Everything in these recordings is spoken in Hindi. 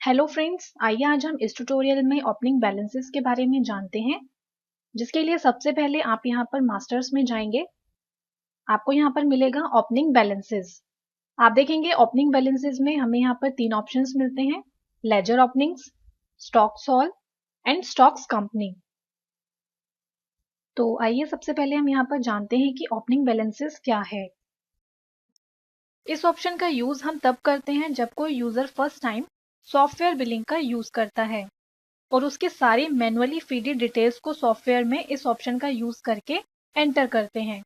हेलो फ्रेंड्स, आइए आज हम इस ट्यूटोरियल में ओपनिंग बैलेंसेस के बारे में जानते हैं। जिसके लिए सबसे पहले आप यहाँ पर मास्टर्स में जाएंगे। आपको यहाँ पर मिलेगा ओपनिंग बैलेंसेस। आप देखेंगे ओपनिंग बैलेंसेस में हमें यहाँ पर तीन ऑप्शंस मिलते हैं: ledger openings, stock solve and stocks company. तो आइए सबसे पहले हम यहाँ पर जानते हैं कि ओपनिंग बैलेंसेस क्या है। इस ऑप्शन का यूज हम तब करते हैं जब कोई user first time software billing का यूज करता है और उसके सारे मैनुअली फीडेड डिटेल्स को सॉफ्टवेयर में इस ऑप्शन का यूज करके एंटर करते हैं।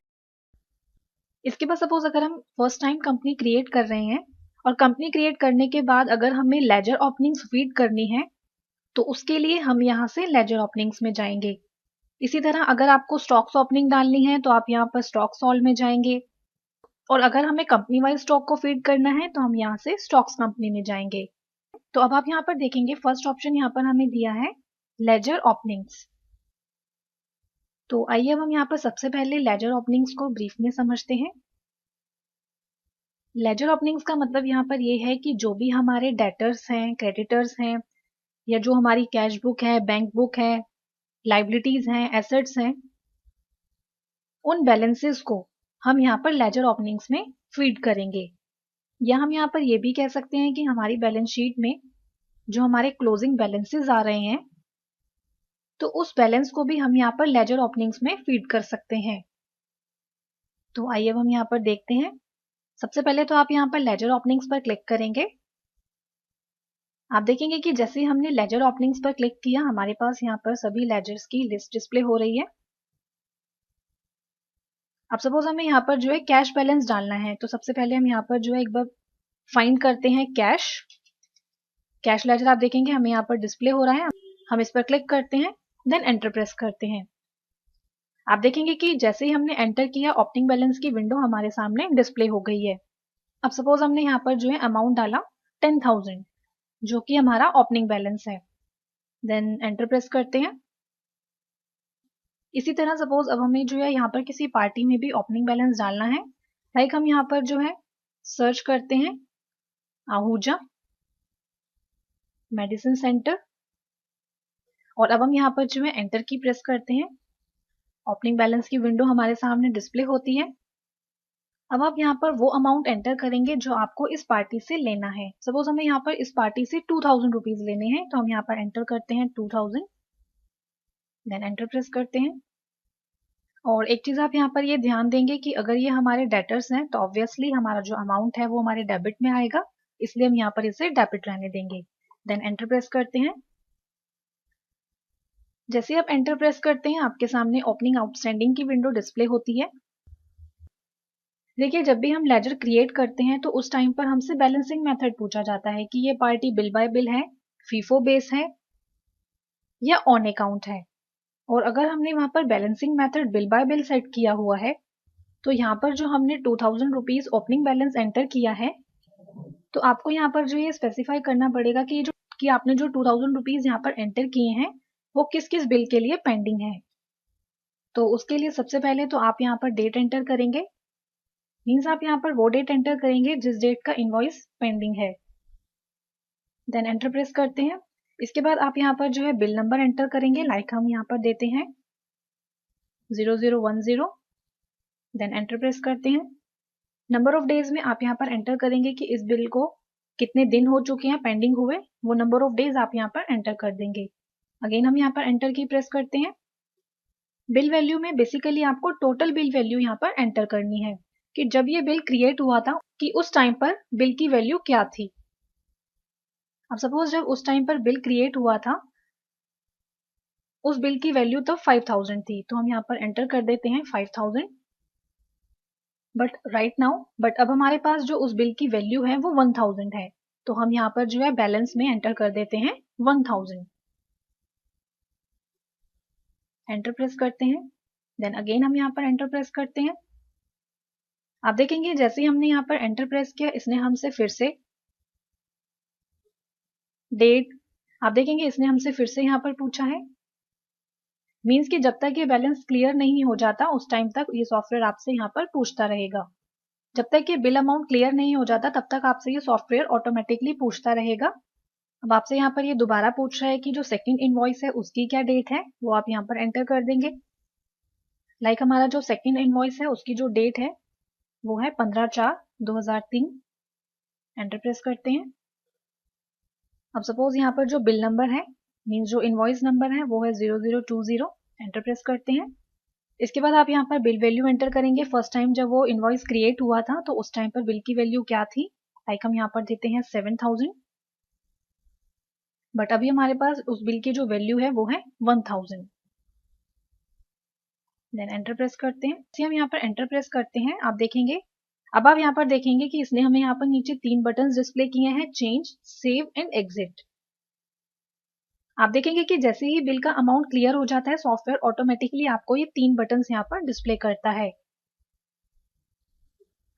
इसके बाद सपोज अगर हम फर्स्ट टाइम कंपनी क्रिएट कर रहे हैं और कंपनी क्रिएट करने के बाद अगर हमें लेजर ओपनिंग्स फीड करनी है तो उसके लिए हम यहाँ से लेजर ओपनिंग्स में जाएंगे। इसी तरह अगर आपको स्टॉक्स ओपनिंग डालनी है तो आप यहाँ पर स्टॉक सॉल्व में जाएंगे और अगर हमें कंपनी वाइज स्टॉक को फीड करना है तो हम यहाँ से स्टॉक्स कंपनी में जाएंगे। तो अब आप यहाँ पर देखेंगे फर्स्ट ऑप्शन यहाँ पर हमें दिया है लेजर ओपनिंग्स। तो आइए अब हम यहाँ पर सबसे पहले लेजर ओपनिंग्स को ब्रीफ में समझते हैं। लेजर ओपनिंग्स का मतलब यहाँ पर ये है कि जो भी हमारे डेटर्स हैं, क्रेडिटर्स हैं, या जो हमारी कैश बुक है, बैंक बुक है, लाइबिलिटीज हैं, एसेट्स हैं, उन बैलेंसेस को हम यहाँ पर लेजर ओपनिंग्स में फीड करेंगे। या हम यहाँ पर ये भी कह सकते हैं कि हमारी बैलेंस शीट में जो हमारे क्लोजिंग बैलेंसेस आ रहे हैं तो उस बैलेंस को भी हम यहाँ पर लेजर ओपनिंग्स में फीड कर सकते हैं। तो आइए अब हम यहाँ पर देखते हैं। सबसे पहले तो आप यहाँ पर लेजर ओपनिंग्स पर क्लिक करेंगे। आप देखेंगे कि जैसे ही हमने लेजर ओपनिंग्स पर क्लिक किया हमारे पास यहाँ पर सभी लेजर्स की लिस्ट डिस्प्ले हो रही है। अब सपोज हमें यहाँ पर जो है कैश बैलेंस डालना है तो सबसे पहले हम यहाँ पर जो है एक बार फाइंड करते हैं कैश लेजर। आप देखेंगे हमें यहाँ पर डिस्प्ले हो रहा है। हम इस पर क्लिक करते हैं, देन एंटर प्रेस करते हैं। आप देखेंगे कि जैसे ही हमने एंटर किया ओपनिंग बैलेंस की विंडो हमारे सामने डिस्प्ले हो गई है। अब सपोज हमने यहाँ पर जो है अमाउंट डाला 10,000 जो कि हमारा ओपनिंग बैलेंस है, देन एंटर प्रेस करते हैं। इसी तरह सपोज अब हमें जो है यहाँ पर किसी पार्टी में भी ओपनिंग बैलेंस डालना है। लाइक हम यहाँ पर जो है सर्च करते हैं आहूजा मेडिसिन सेंटर और अब हम यहाँ पर जो है एंटर की प्रेस करते हैं। ओपनिंग बैलेंस की विंडो हमारे सामने डिस्प्ले होती है। अब आप यहाँ पर वो अमाउंट एंटर करेंगे जो आपको इस पार्टी से लेना है। सपोज हमें यहाँ पर इस पार्टी से 2,000 रुपीज लेने हैं तो हम यहाँ पर एंटर करते हैं 2,000, देन एंटर प्रेस करते हैं। और एक चीज आप यहाँ पर ये ध्यान देंगे कि अगर ये हमारे डेटर्स हैं तो ऑब्वियसली हमारा जो अमाउंट है वो हमारे डेबिट में आएगा, इसलिए हम यहाँ पर इसे डेबिट रहने देंगे। देन एंटर प्रेस करते हैं। जैसे आप एंटर प्रेस करते हैं आपके सामने ओपनिंग आउटस्टैंडिंग की विंडो डिस्प्ले होती है। देखिए जब भी हम लेजर क्रिएट करते हैं तो उस टाइम पर हमसे बैलेंसिंग मेथड पूछा जाता है कि ये पार्टी बिल बाय बिल है, फीफो बेस है या ऑन अकाउंट है। और अगर हमने वहां पर balancing method bill bye bill set किया हुआ है तो यहाँ पर जो हमने 2,000 रुपीज ओपनिंग बैलेंस एंटर किया है तो आपको यहाँ पर जो ये स्पेसिफाई करना पड़ेगा कि आपने जो 2,000 रुपीज यहाँ पर एंटर किए हैं वो किस किस बिल के लिए पेंडिंग है। तो उसके लिए सबसे पहले तो आप यहाँ पर डेट एंटर करेंगे। मीन्स आप यहाँ पर वो डेट एंटर करेंगे जिस डेट का इनवॉइस पेंडिंग है। देन एंटर प्रेस करते हैं। इसके बाद आप यहाँ पर जो है बिल नंबर एंटर करेंगे। लाइक हम यहाँ पर देते हैं 0010, देन एंटर प्रेस करते हैं। नंबर ऑफ डेज में आप यहाँ पर एंटर करेंगे कि इस बिल को कितने दिन हो चुके हैं पेंडिंग हुए, वो नंबर ऑफ डेज आप यहाँ पर एंटर कर देंगे। अगेन हम यहाँ पर एंटर की प्रेस करते हैं। बिल वैल्यू में बेसिकली आपको टोटल बिल वैल्यू यहाँ पर एंटर करनी है कि जब ये बिल क्रिएट हुआ था कि उस टाइम पर बिल की वैल्यू क्या थी। अब सपोज जब उस टाइम पर बिल क्रिएट हुआ था उस बिल की वैल्यू तो 5,000 थी तो हम यहाँ पर एंटर कर देते हैं 5,000। बट अब हमारे पास जो उस बिल की वैल्यू है वो 1,000 है तो हम यहाँ पर जो है बैलेंस में एंटर कर देते हैं 1,000, एंटर प्रेस करते हैं। देन अगेन हम यहाँ पर एंटर प्रेस करते हैं। आप देखेंगे जैसे ही हमने यहाँ पर एंटर प्रेस किया इसने हमसे फिर से डेट, आप देखेंगे इसने हमसे फिर से यहाँ पर पूछा है। मीन्स कि जब तक ये बैलेंस क्लियर नहीं हो जाता उस टाइम तक ये सॉफ्टवेयर आपसे यहाँ पर पूछता रहेगा। जब तक ये बिल अमाउंट क्लियर नहीं हो जाता तब तक आपसे ये सॉफ्टवेयर ऑटोमेटिकली पूछता रहेगा अब आपसे यहाँ पर ये दोबारा पूछ रहा है कि जो सेकंड इनवॉइस है उसकी क्या डेट है, वो आप यहाँ पर एंटर कर देंगे। लाइक हमारा जो सेकंड इनवॉइस है उसकी जो डेट है वो है 15/4/2003। एंटर प्रेस करते हैं। अब सपोज यहाँ पर जो बिल नंबर है मीन्स जो इनवॉइस नंबर है वो है 0020। एंटर प्रेस करते हैं। इसके बाद आप यहाँ पर बिल वैल्यू एंटर करेंगे। फर्स्ट टाइम जब वो इनवॉइस क्रिएट हुआ था तो उस टाइम पर बिल की वैल्यू क्या थी, लाइक हम यहाँ पर देते हैं 7000, बट अभी हमारे पास उस बिल की जो वैल्यू है वो है 1000। देन एंटर प्रेस करते हैं। इसे हम यहाँ पर एंटर प्रेस करते हैं, आप देखेंगे अब आप यहाँ पर देखेंगे कि इसने हमें यहाँ पर नीचे 3 बटन डिस्प्ले किए हैं, चेंज, सेव एंड एग्जिट। आप देखेंगे कि जैसे ही बिल का अमाउंट क्लियर हो जाता है सॉफ्टवेयर ऑटोमेटिकली आपको ये 3 बटन यहाँ पर डिस्प्ले करता है।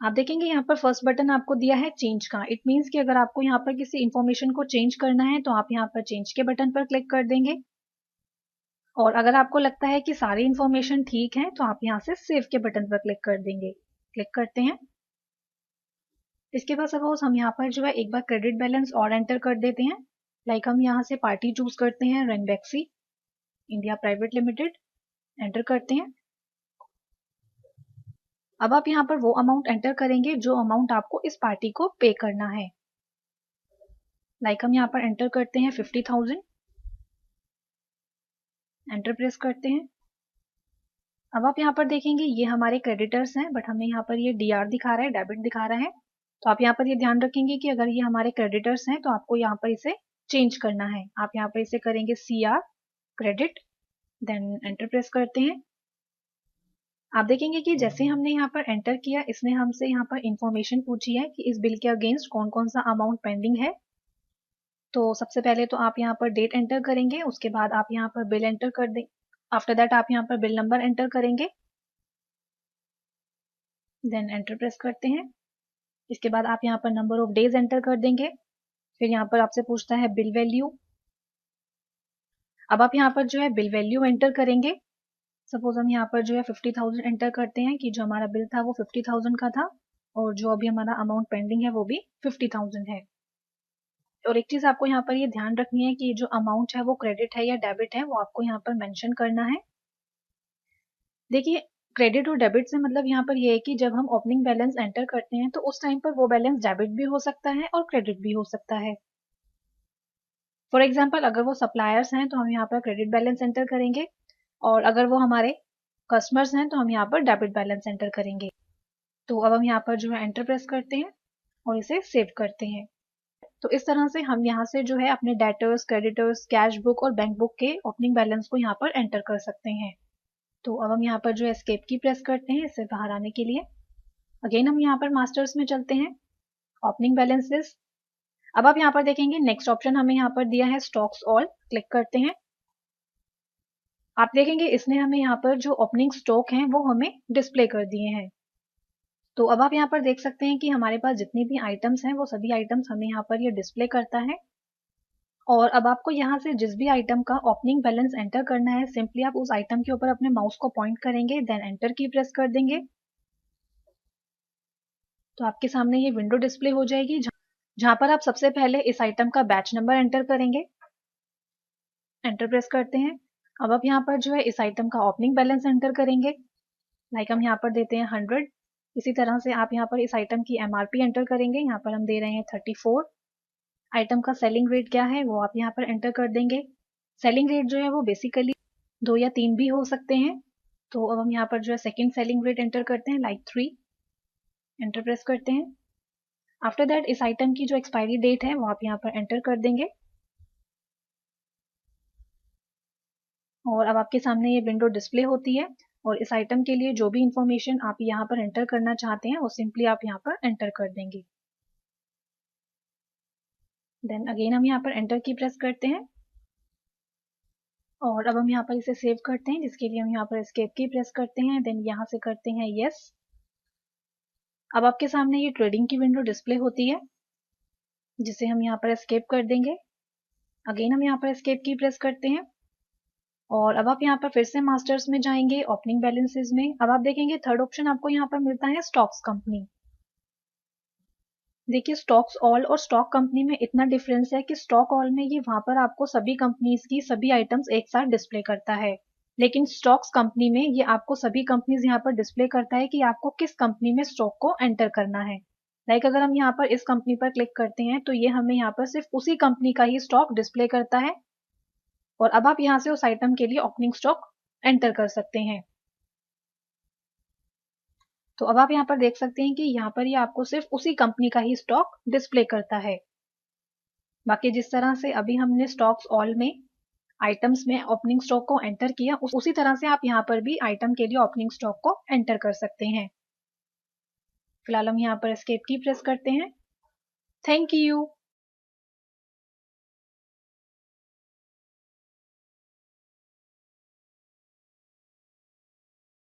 आप देखेंगे यहाँ पर फर्स्ट बटन आपको दिया है चेंज का। इट मीन्स कि अगर आपको यहाँ पर किसी इन्फॉर्मेशन को चेंज करना है तो आप यहाँ पर चेंज के बटन पर क्लिक कर देंगे, और अगर आपको लगता है कि सारी इन्फॉर्मेशन ठीक है तो आप यहाँ से सेव के बटन पर क्लिक कर देंगे। क्लिक करते हैं। इसके बाद सपोज हम यहाँ पर जो है एक बार क्रेडिट बैलेंस और एंटर कर देते हैं। लाइक हम यहाँ से पार्टी चूज करते हैं Ranbaxy India private limited. Enter करते हैं। अब आप यहाँ पर वो अमाउंट एंटर करेंगे जो अमाउंट आपको इस पार्टी को पे करना है। लाइक हम यहाँ पर एंटर करते हैं 50,000। एंटर प्रेस करते हैं। अब आप यहाँ पर देखेंगे ये हमारे क्रेडिटर्स हैं, बट हमें यहाँ पर ये डीआर दिखा रहा है, डेबिट दिखा रहा है। तो आप यहाँ पर ये ध्यान रखेंगे कि अगर ये हमारे क्रेडिटर्स हैं तो आपको यहाँ पर इसे चेंज करना है। आप यहाँ पर इसे करेंगे CR credit, then enter press करते हैं। आप देखेंगे कि जैसे हमने यहाँ पर एंटर किया इसने हमसे यहाँ पर इंफॉर्मेशन पूछी है कि इस बिल के अगेंस्ट कौन कौन सा अमाउंट पेंडिंग है। तो सबसे पहले तो आप यहाँ पर डेट एंटर करेंगे, उसके बाद आप यहाँ पर बिल एंटर कर दें। आफ्टर दैट आप यहाँ पर बिल नंबर एंटर करेंगे, देन एंटर प्रेस करते हैं। इसके बाद आप यहाँ पर नंबर ऑफ डेज एंटर कर देंगे। फिर यहाँ पर आपसे पूछता है बिल वैल्यू। अब आप यहाँ पर जो है बिल वैल्यू एंटर करेंगे। सपोज हम यहाँ पर जो है 50,000 एंटर करते हैं कि जो हमारा बिल था वो 50,000 का था, और जो अभी हमारा अमाउंट पेंडिंग है वो भी 50,000 है। और एक चीज आपको यहाँ पर ये ध्यान रखनी है कि जो अमाउंट है वो क्रेडिट है या डेबिट है वो आपको यहाँ पर मेंशन करना है। देखिए क्रेडिट और डेबिट से मतलब यहाँ पर ये है कि जब हम ओपनिंग बैलेंस एंटर करते हैं तो उस टाइम पर वो बैलेंस डेबिट भी हो सकता है और क्रेडिट भी हो सकता है। फॉर एग्जाम्पल अगर वो सप्लायर्स हैं तो हम यहाँ पर क्रेडिट बैलेंस एंटर करेंगे, और अगर वो हमारे कस्टमर्स हैं तो हम यहाँ पर डेबिट बैलेंस एंटर करेंगे। तो अब हम यहाँ पर जो है एंटर प्रेस करते हैं और इसे सेव करते हैं। तो इस तरह से हम यहाँ से जो है अपने डेटर्स, क्रेडिटर्स, कैश बुक और बैंक बुक के ओपनिंग बैलेंस को यहाँ पर एंटर कर सकते हैं। तो अब हम यहाँ पर जो एस्केप की प्रेस करते हैं इससे बाहर आने के लिए। अगेन हम यहाँ पर मास्टर्स में चलते हैं, ओपनिंग बैलेंसेस। अब आप यहाँ पर देखेंगे नेक्स्ट ऑप्शन हमें यहाँ पर दिया है स्टॉक्स ऑल। क्लिक करते हैं। आप देखेंगे इसने हमें यहाँ पर जो ओपनिंग स्टॉक हैं वो हमें डिस्प्ले कर दिए हैं। तो अब आप यहाँ पर देख सकते हैं कि हमारे पास जितनी भी आइटम्स हैं वो सभी आइटम्स हमें यहाँ पर ये डिस्प्ले करता है। और अब आपको यहाँ से जिस भी आइटम का ओपनिंग बैलेंस एंटर करना है सिंपली आप उस आइटम के ऊपर अपने माउस को पॉइंट करेंगे, देन एंटर की प्रेस कर देंगे। तो आपके सामने ये विंडो डिस्प्ले हो जाएगी जहां पर आप सबसे पहले इस आइटम का बैच नंबर एंटर करेंगे। एंटर प्रेस करते हैं। अब आप यहाँ पर जो है इस आइटम का ओपनिंग बैलेंस एंटर करेंगे। लाइक हम यहाँ पर देते हैं 100। इसी तरह से आप यहाँ पर इस आइटम की MRP एंटर करेंगे। यहाँ पर हम दे रहे हैं 34। आइटम का सेलिंग रेट क्या है वो आप यहाँ पर एंटर कर देंगे। सेलिंग रेट जो है वो बेसिकली 2 या 3 भी हो सकते हैं। तो अब हम यहाँ पर जो है सेकेंड सेलिंग रेट एंटर करते हैं, लाइक 3। एंटर प्रेस करते हैं। आफ्टर दैट इस आइटम की जो एक्सपायरी डेट है वो आप यहाँ पर एंटर कर देंगे। और अब आपके सामने ये विंडो डिस्प्ले होती है, और इस आइटम के लिए जो भी इंफॉर्मेशन आप यहाँ पर एंटर करना चाहते हैं वो सिंपली आप यहाँ पर एंटर कर देंगे। देन अगेन हम यहाँ पर एंटर की प्रेस करते हैं, और अब हम यहाँ पर इसे सेव करते हैं जिसके लिए हम यहाँ पर एस्केप की प्रेस करते हैं, देन यहाँ से करते हैं यस। अब आपके सामने ये ट्रेडिंग की विंडो डिस्प्ले होती है जिसे हम यहाँ पर एस्केप कर देंगे। अगेन हम यहाँ पर एस्केप की प्रेस करते हैं, और अब आप यहाँ पर फिर से मास्टर्स में जाएंगे, ओपनिंग बैलेंसेस में। अब आप देखेंगे थर्ड ऑप्शन आपको यहाँ पर मिलता है स्टॉक्स कंपनी। देखिए स्टॉक्स ऑल और स्टॉक कंपनी में इतना डिफरेंस है कि स्टॉक ऑल में ये वहां पर आपको सभी कंपनीज की सभी आइटम्स एक साथ डिस्प्ले करता है, लेकिन स्टॉक्स कंपनी में ये आपको सभी कंपनीज यहाँ पर डिस्प्ले करता है कि आपको किस कंपनी में स्टॉक को एंटर करना है। लाइक अगर हम यहाँ पर इस कंपनी पर क्लिक करते हैं तो ये हमें यहाँ पर सिर्फ उसी कंपनी का ही स्टॉक डिस्प्ले करता है, और अब आप यहाँ से उस आइटम के लिए ओपनिंग स्टॉक एंटर कर सकते हैं। तो अब आप यहाँ पर देख सकते हैं कि यहाँ पर ये आपको सिर्फ उसी कंपनी का ही स्टॉक डिस्प्ले करता है। बाकी जिस तरह से अभी हमने स्टॉक्स ऑल में आइटम्स में ओपनिंग स्टॉक को एंटर किया, उसी तरह से आप यहाँ पर भी आइटम के लिए ओपनिंग स्टॉक को एंटर कर सकते हैं। फिलहाल हम यहाँ पर एस्केप की प्रेस करते हैं। Thank you.